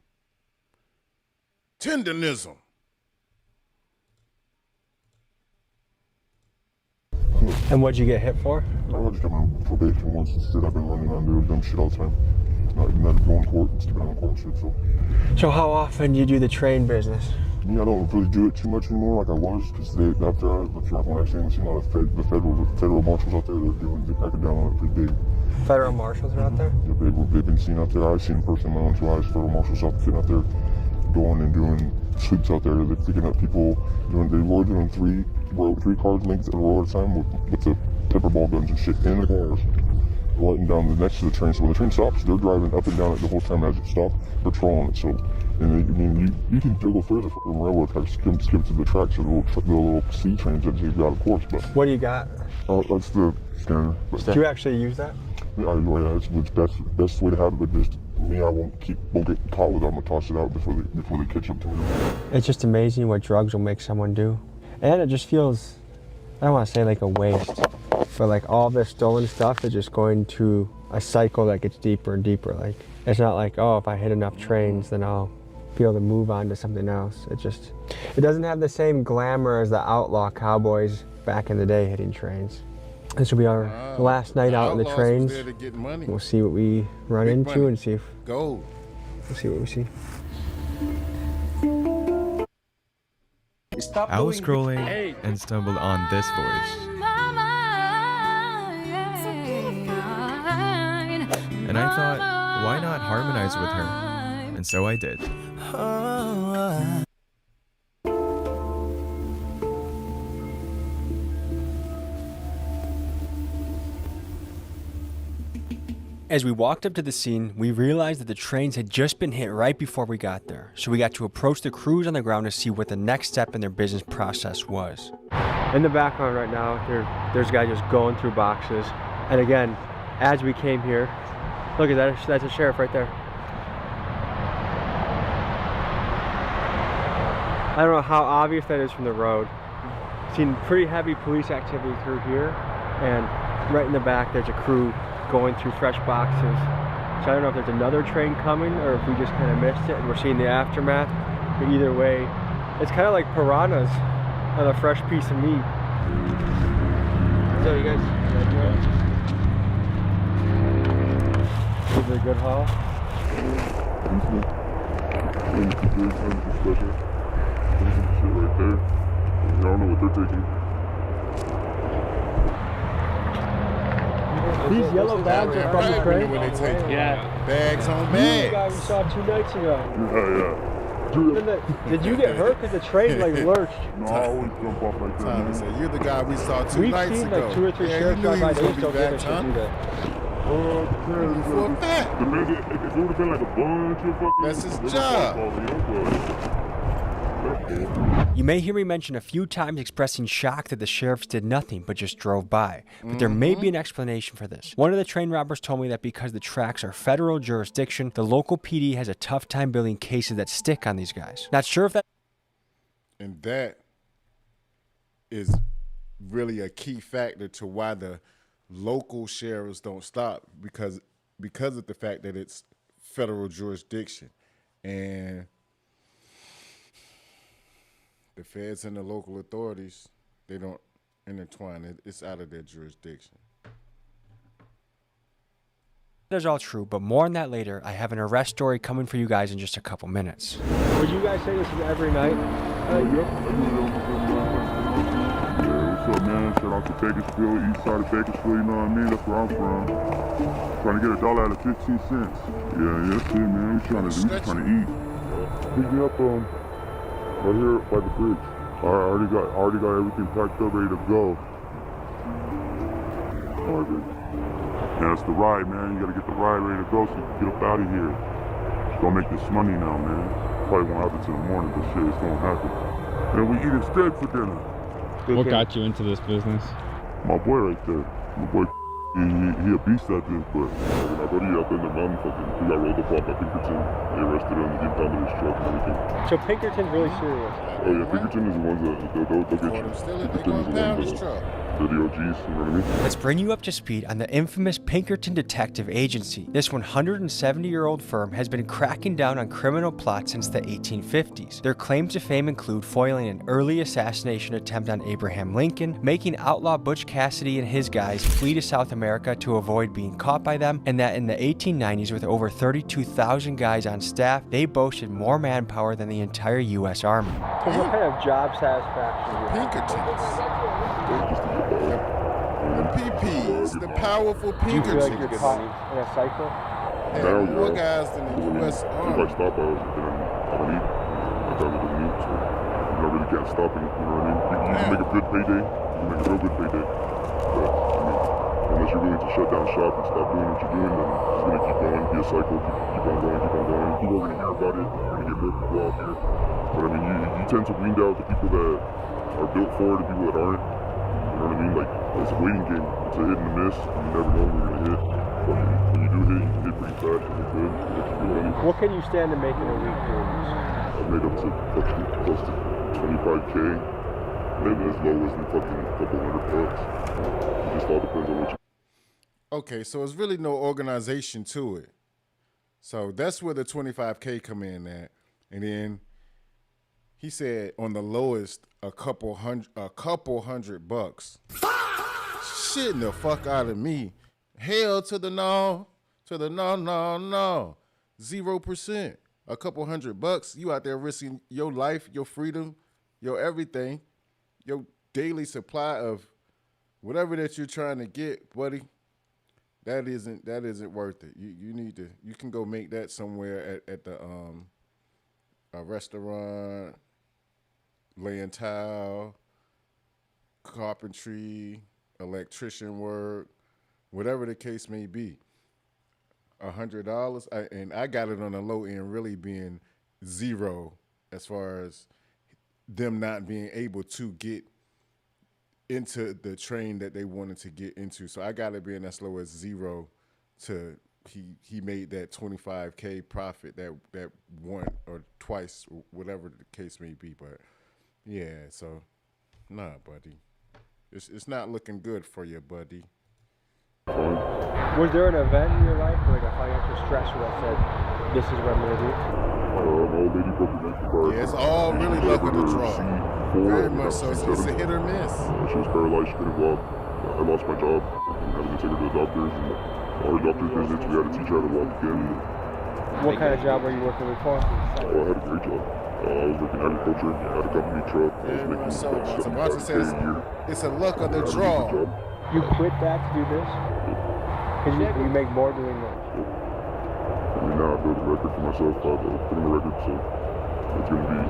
Tenderism. And what'd you get hit for? I just got my probation once and shit. I've been running on doing dumb shit all the time. Not going to court and stupid on court shit, So how often do you do the train business? Yeah, I don't really do it too much anymore like I was, because after I was driving an accident, I seen a lot of the federal marshals out there. They're cracking down on it pretty big. Federal marshals are out there? Yeah, they've been seen out there. I've seen in person my own 2 eyes. Federal marshals out there going and doing sweeps out there. They're picking up people. They were doing three cars linked in a row at a time with the pepper ball guns and shit in the cars, lighting down the next to the train. So when the train stops, they're driving up and down it the whole time as it stops, patrolling it. So, and you can go through the fucking railroad tracks, skip to the tracks, the little C trains that they've got, of course. But what do you got? That's the scanner. Do you actually use that? Yeah, it's the best way to have it, but just me, I won't get caught with it. I'm gonna toss it out before they catch up to me. It's just amazing what drugs will make someone do. And it just feels, I don't want to say like a waste, but like all this stolen stuff is just going to a cycle that gets deeper and deeper. Like, it's not like, oh, if I hit enough trains, then I'll be able to move on to something else. It doesn't have the same glamour as the outlaw cowboys back in the day hitting trains. This will be our last night out in the trains. We'll see what we run into and see if gold. We'll see what we see. I was scrolling and stumbled on this voice. And I thought, why not harmonize with her? And so I did. As we walked up to the scene, we realized that the trains had just been hit right before we got there, so we got to approach the crews on the ground to see what the next step in their business process was. In the background right now, there's a guy just going through boxes. And again, as we came here, look at that, that's a sheriff right there. I don't know how obvious that is from the road. Seen pretty heavy police activity through here, and right in the back there's a crew going through fresh boxes. So I don't know if there's another train coming or if we just kind of missed it and we're seeing the aftermath. But either way, it's kind of like piranhas on a fresh piece of meat. So you guys doing? Is it a good haul? Shit right there. I don't know what they're taking. These yellow bags are from the train? When they take bags on The bags. guy we saw 2 nights ago. Yeah. Did you get hurt? Because the train like lurched. No, I always jump off like that. Tommy said, "You're the guy we saw 2 nights We've seen ago." like 2 or 3 yeah, sheriffs you knew drive he by. was They gonna just be don't give back, a shit, Tom. do that. For a fact. The man, if it would have been like a bunch of fucking... That's his job. You may hear me mention a few times expressing shock that the sheriffs did nothing but just drove by. But there may be an explanation for this. One of the train robbers told me that because the tracks are federal jurisdiction, the local PD has a tough time building cases that stick on these guys. Not sure if that... And that is really a key factor to why the local sheriffs don't stop, because of the fact that it's federal jurisdiction. And the feds and the local authorities, they don't intertwine. It's out of their jurisdiction. That's all true, but more on that later. I have an arrest story coming for you guys in just a couple minutes. Would you guys say this is every night? What's up, man? Shout out to Bakersfield, east side of Bakersfield, you know what I mean? That's where I'm from. Trying to get $1 out of 15 cents. Yeah, that's it, man. We just trying to eat. Pick me up right here by the bridge. I already got everything packed up, ready to go. All right, dude. Yeah, it's the ride, man. You gotta get the ride ready to go so you can get up out of here. Just gonna make this money now, man. Probably won't happen till the morning, but shit, it's gonna happen. And we eating steak for dinner. What got you into this business? My boy right there. My boy, he a beast at this, but my buddy up in the mountain, he got rolled up by Pinkerton. They arrested him, they impounded his truck and everything. So Pinkerton's really serious. Oh yeah, Pinkerton is the ones they'll get you. Pinkerton is the ones they're the OGs, you know what I mean? Let's bring you up to speed on the infamous Pinkerton Detective Agency. This 170-year-old firm has been cracking down on criminal plots since the 1850s. Their claims to fame include foiling an early assassination attempt on Abraham Lincoln, making outlaw Butch Cassidy and his guys flee to South America to avoid being caught by them, and that in the 1890s, with over 32,000 guys on staff, they boasted more manpower than the entire U.S. Army. So what kind of job satisfaction? Pinkertons. The PPs, the powerful Do you feel Pinkertons. like you're caught in a cycle? And more guys than the U.S. If Army. I stop, I don't eat. My family doesn't eat, so you really can't stop it, you know what I mean? You can make a good payday, you can make a real good payday. But, I mean, unless you're willing to shut down shop and stop doing what you're doing, then it's gonna keep going, be a cycle, keep on going. People are gonna hear about it, you're gonna get more people out here. But I mean, you tend to weed out the people that are built for it, the people that aren't. You know what I mean? Like, it's a waiting game. It's a hit and a miss. You never know when you're gonna hit. But when you do hit, you can hit pretty fast and it's good. It makes you good money. What can you stand to make in a week doing this? I've made up to fucking close to 25K. Maybe as low as fucking a couple $100. It just all depends on what you... Okay, so it's really no organization to it. So that's where the 25K come in at. And then he said on the lowest, a couple hundred bucks. Shitting the fuck out of me. Hell to the no. 0%. A couple $100. You out there risking your life, your freedom your everything, your daily supply of whatever that you're trying to get, buddy, that isn't worth it. You can go make that somewhere at the a restaurant, laying tile, carpentry, electrician work, whatever the case may be. $100, and I got it on the low end, really being zero as far as them not being able to get into the train that they wanted to get into. So I got it being as low as zero to he made that $25K profit that one or twice, whatever the case may be. But yeah, so nah, buddy, it's not looking good for you, buddy. Was there an event in your life, like a financial stressor that said, this is what I'm going to do? Yeah, it's all really luck of the draw. Very much so. It's a hit or miss. She was paralyzed. She couldn't walk. I lost my job. I had to take her to the doctors. And all her doctor's visits, we had to teach her how to walk again. What kind of job were you working before? I had a great job. I was working agriculture. I had a company truck. I was making Monty says it's a luck of the draw. You quit that to do this? Because you make more doing this. I mean, now I built a record for myself. I put in a record, so it's going to be a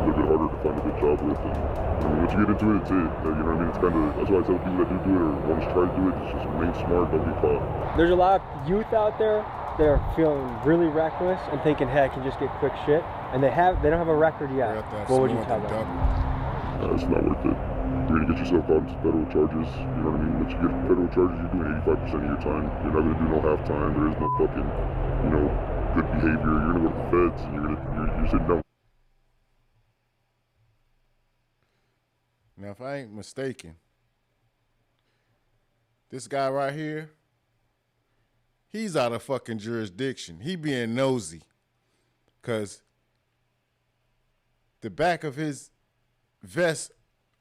little bit harder to find a good job with. And I mean, once you get into it, it's it. You know what I mean? It's kind of, that's why I tell people that do it or want to try to do it, it's just remain smart, don't get caught. There's a lot of youth out there that are feeling really reckless and thinking, hey, I can just get quick shit. And they don't have a record yet. What would you tell them? It's not worth it. You're going to get yourself out into federal charges. You know what I mean? Once you get federal charges, you're doing 85% of your time. You're not going to do no half time. There is no fucking, good behavior. You're going to go to the feds and you're sitting down. Now, if I ain't mistaken, this guy right here, he's out of fucking jurisdiction. He being nosy. Because the back of his vest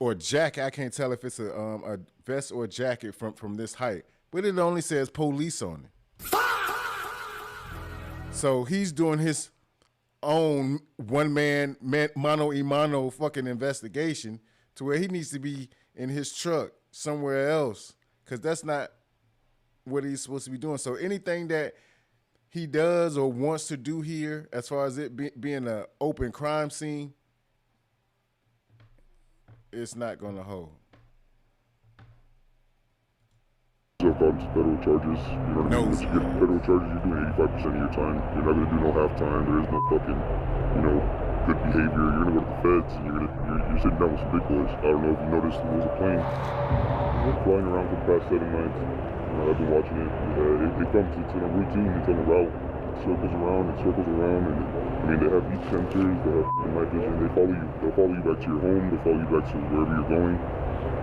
or jacket, I can't tell if it's a vest or jacket from this height, but it only says police on it. So he's doing his own one-man mano a mano fucking investigation to where he needs to be in his truck somewhere else, because that's not what he's supposed to be doing. So anything that he does or wants to do here, as far as it being an open crime scene, it's not going to hold. Yourself out into federal charges. You know what I mean? Once you get federal charges, you're doing 85% of your time. You're not going to do no half time. There is no fucking, good behavior. You're going to go to the feds and you're sitting down with some big boys. I don't know if you noticed, there was a plane flying around for the past 7 nights. I've been watching it. It comes, it's on a routine, it's on a route. It circles around, and I mean, they have heat sensors, they have night vision, they'll follow you back to your home, they'll follow you back to wherever you're going.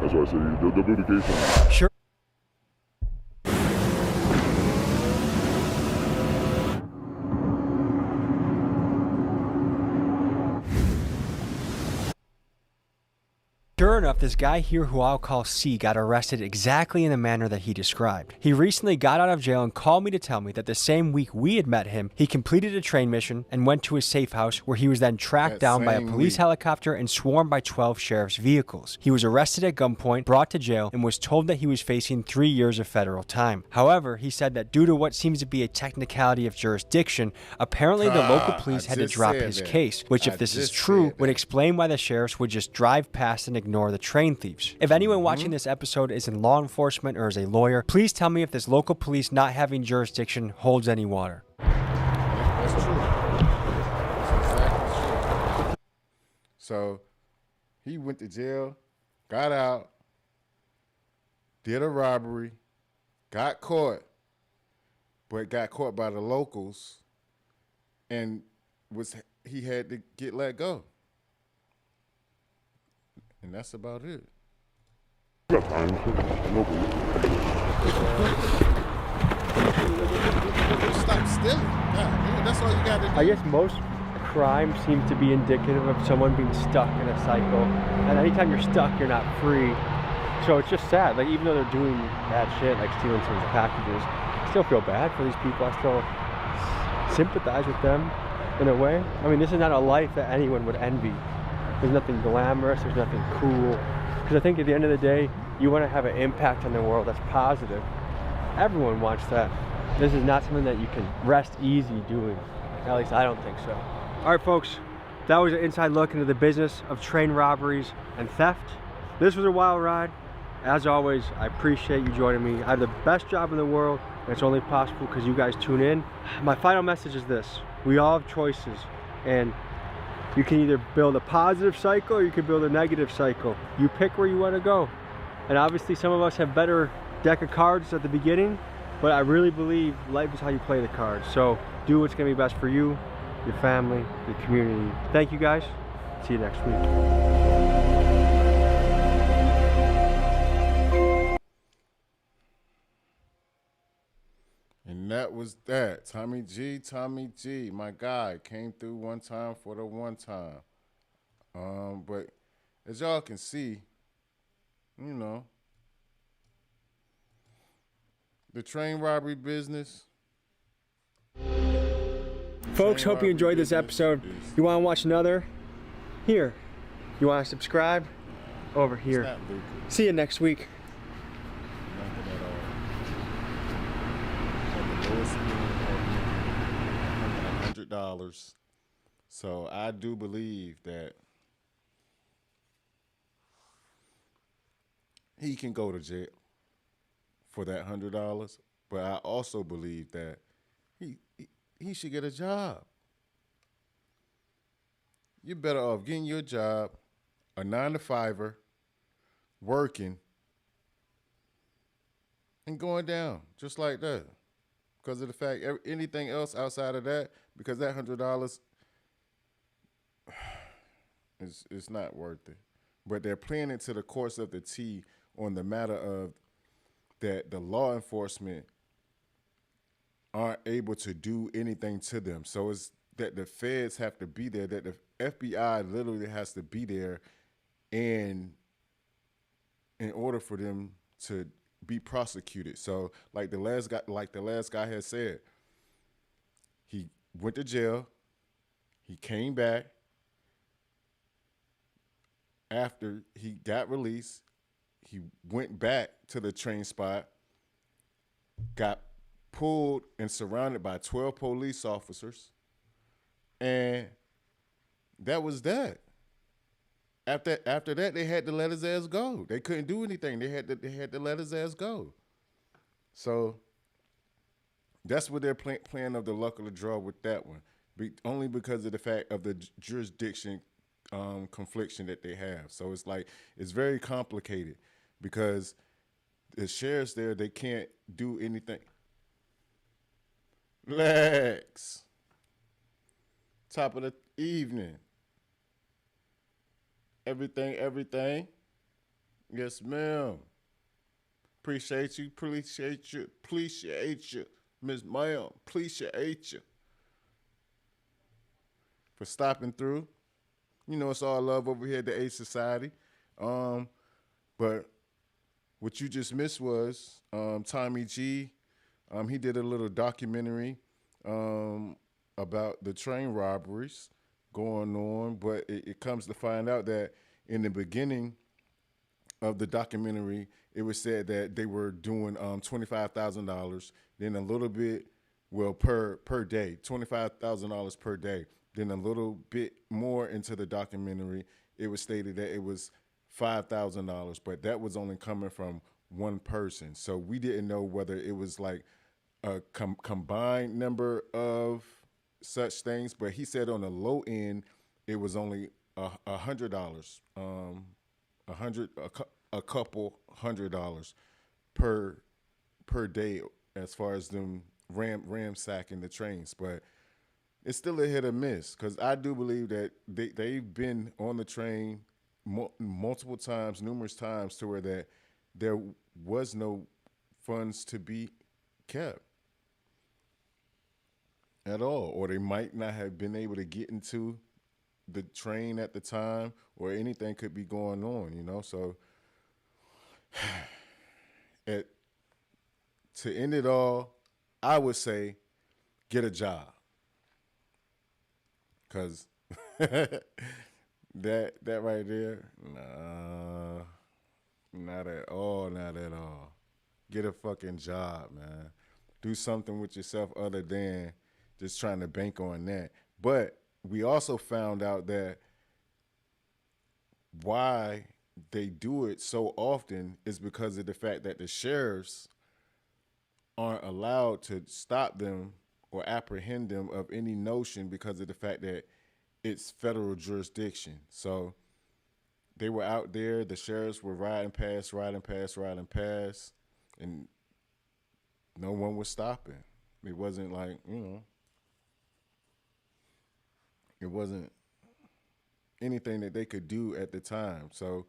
That's why I say they'll build a case on you. Sure. Sure enough, this guy here who I'll call C got arrested exactly in the manner that he described. He recently got out of jail and called me to tell me that the same week we had met him, he completed a train mission and went to his safe house, where he was then tracked down by a police helicopter and swarmed by 12 sheriff's vehicles. He was arrested at gunpoint, brought to jail, and was told that he was facing 3 years of federal time. However, he said that due to what seems to be a technicality of jurisdiction, apparently the local police had to drop his case, which, if this is true, would explain why the sheriffs would just drive past and ignore the train thieves. If anyone watching this episode is in law enforcement or is a lawyer, please tell me if this local police not having jurisdiction holds any water. That's true. That's exactly true. So he went to jail, got out, did a robbery, got caught, but got caught by the locals, and he had to get let go. And that's about it. Got time. Stop stealing. God, that's all you got to do. I guess most crimes seem to be indicative of someone being stuck in a cycle. And anytime you're stuck, you're not free. So it's just sad. Like, even though they're doing bad shit, like stealing someone's packages, I still feel bad for these people. I still sympathize with them in a way. I mean, this is not a life that anyone would envy. There's nothing glamorous, there's nothing cool. Because I think at the end of the day, you want to have an impact on the world that's positive. Everyone wants that. This is not something that you can rest easy doing. At least I don't think so. All right, folks, that was an inside look into the business of train robberies and theft. This was a wild ride. As always, I appreciate you joining me. I have the best job in the world, and it's only possible because you guys tune in. My final message is this: we all have choices, and you can either build a positive cycle or you can build a negative cycle. You pick where you want to go. And obviously some of us have better deck of cards at the beginning, but I really believe life is how you play the cards. So do what's going to be best for you, your family, your community. Thank you guys. See you next week. And that was that. Tommy G, my guy, came through one time for the one time. But as y'all can see, you know, the train robbery business. Folks, hope you enjoyed this episode. You want to watch another? Here. You want to subscribe? Over here. See you next week. $100. So I do believe that he can go to jail for that $100, but I also believe that he should get a job. You're better off getting your job, a 9-to-5er, working, and going down just like that. Because of the fact, anything else outside of that, because that $100 is not worth it. But they're playing into the course of the T on the matter of that the law enforcement aren't able to do anything to them. So it's that the feds have to be there, that the FBI literally has to be there, and in order for them to be prosecuted. So like the last guy had said, he went to jail, he came back after he got released, he went back to the train spot, got pulled and surrounded by 12 police officers, and that was that. After that, they had to let his ass go. They couldn't do anything. They had to let his ass go. So that's what they're playing of the luck of the draw with that one, only because of the fact of the jurisdiction confliction that they have. So it's like it's very complicated because the sheriffs there, they can't do anything. Lex, top of the evening. Everything. Yes, ma'am. Appreciate you, Miss Ma'am. Appreciate you for stopping through. You know, it's all love over here at the A Society. But what you just missed was Tommy G. He did a little documentary about the train robberies going on, but it comes to find out that in the beginning of the documentary, it was said that they were doing $25,000, then a little bit, well, per day, $25,000 per day. Then a little bit more into the documentary, it was stated that it was $5,000, but that was only coming from one person. So we didn't know whether it was like a combined number of such things, but he said on the low end it was only $100, a couple $100 per day as far as them ransacking the trains. But it's still a hit or miss, because I do believe that they've been on the train multiple times, numerous times, to where that there was no funds to be kept at all, or they might not have been able to get into the train at the time, or anything could be going on, you know. So to end it all, I would say get a job, because That right there, nah, not at all, not at all. Get a fucking job, man. Do something with yourself other than just trying to bank on that. But we also found out that why they do it so often is because of the fact that the sheriffs aren't allowed to stop them or apprehend them of any notion because of the fact that it's federal jurisdiction. So they were out there, the sheriffs were riding past, and no one was stopping. It wasn't like, it wasn't anything that they could do at the time. So,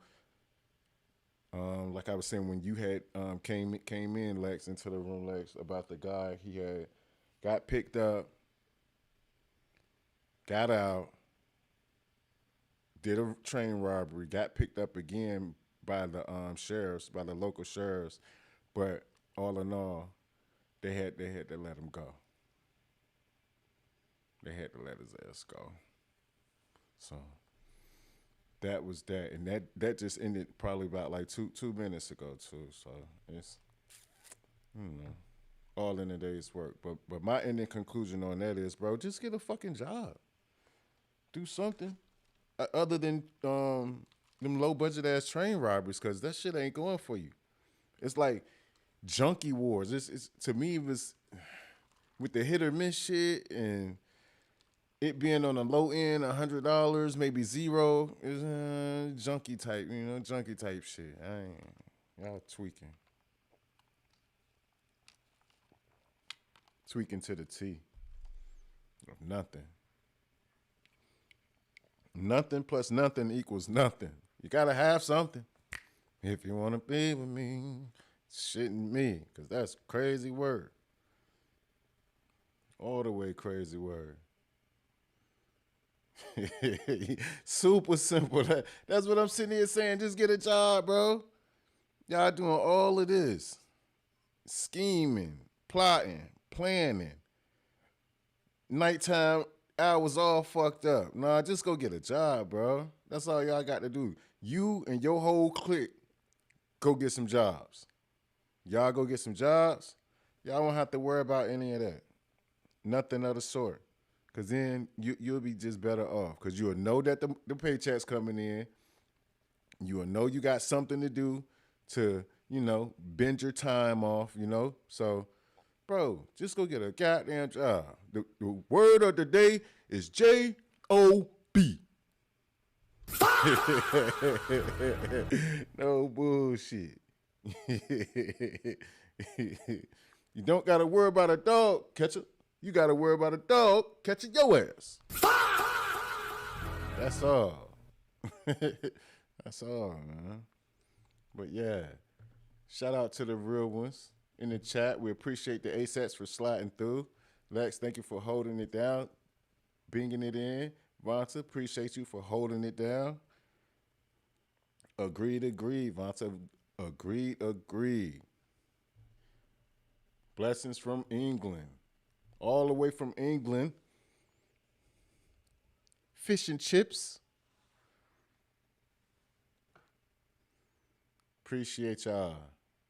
like I was saying, when you had came in, Lex, into the room, Lex, about the guy, he had got picked up, got out, did a train robbery, got picked up again by the sheriffs, by the local sheriffs, but all in all, they had to let him go. They had to let his ass go. So that was that, and that just ended probably about like two minutes ago too. So it's, all in a day's work. But my ending conclusion on that is, bro, just get a fucking job. Do something other than them low budget ass train robberies, because that shit ain't going for you. It's like junkie wars. It's to me, it was with the hit or miss shit and it being on the low end, $100, maybe $0, is junkie type, junkie type shit. Y'all tweaking. Tweaking to the T. Nothing. Nothing plus nothing equals nothing. You gotta have something. If you wanna be with me, shitting me, because that's a crazy word. All the way crazy word. Super simple. That's what I'm sitting here saying. Just get a job, bro. Y'all doing all of this. Scheming, plotting, planning. Nighttime hours all fucked up. Nah, just go get a job, bro. That's all y'all got to do. You and your whole clique, go get some jobs. Y'all go get some jobs. Y'all won't have to worry about any of that. Nothing of the sort. Because then you'll be just better off. Because you'll know that the paycheck's coming in. You'll know you got something to do to, bend your time off, So, bro, just go get a goddamn job. The word of the day is J-O-B. No bullshit. You don't got to worry about a dog catcher. You got to worry about a dog catching your ass. That's all. That's all, man. But yeah, shout out to the real ones in the chat. We appreciate the ASATs for sliding through. Lex, thank you for holding it down, bringing it in. Vonta, appreciate you for holding it down. Agreed. Vonta, agreed. Blessings from England. All the way from England. Fish and chips. Appreciate y'all.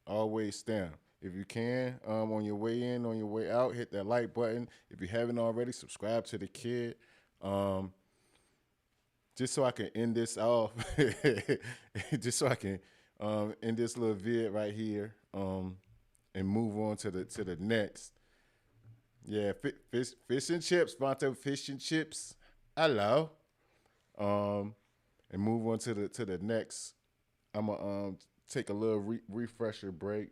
Always stamp. If you can, on your way in, on your way out, hit that like button. If you haven't already, subscribe to the kid. Just so I can end this off. Just so I can end this little vid right here. And move on to the next. Yeah, fish and chips, Vonta, fish and chips. Hello. And move on to the next. I'm gonna take a little refresher break,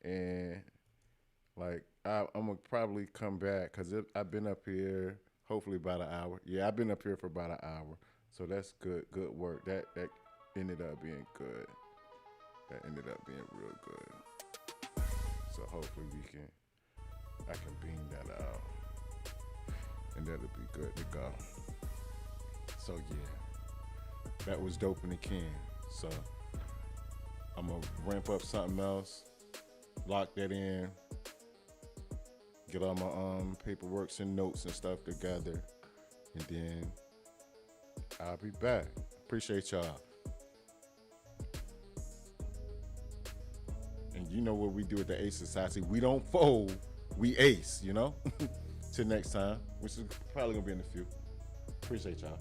and like I'm gonna probably come back because I've been up here hopefully about an hour. Yeah, I've been up here for about an hour, so that's good work. That ended up being good. That ended up being real good. So hopefully I can beam that out, and that'll be good to go. So yeah, that was dope in the can. So I'm gonna ramp up something else, lock that in, get all my paperwork and notes and stuff together, and then I'll be back. Appreciate y'all. And you know what we do at the Ace Society. We don't fold, we ace, you know? Till next time, which is probably gonna be in a few. Appreciate y'all.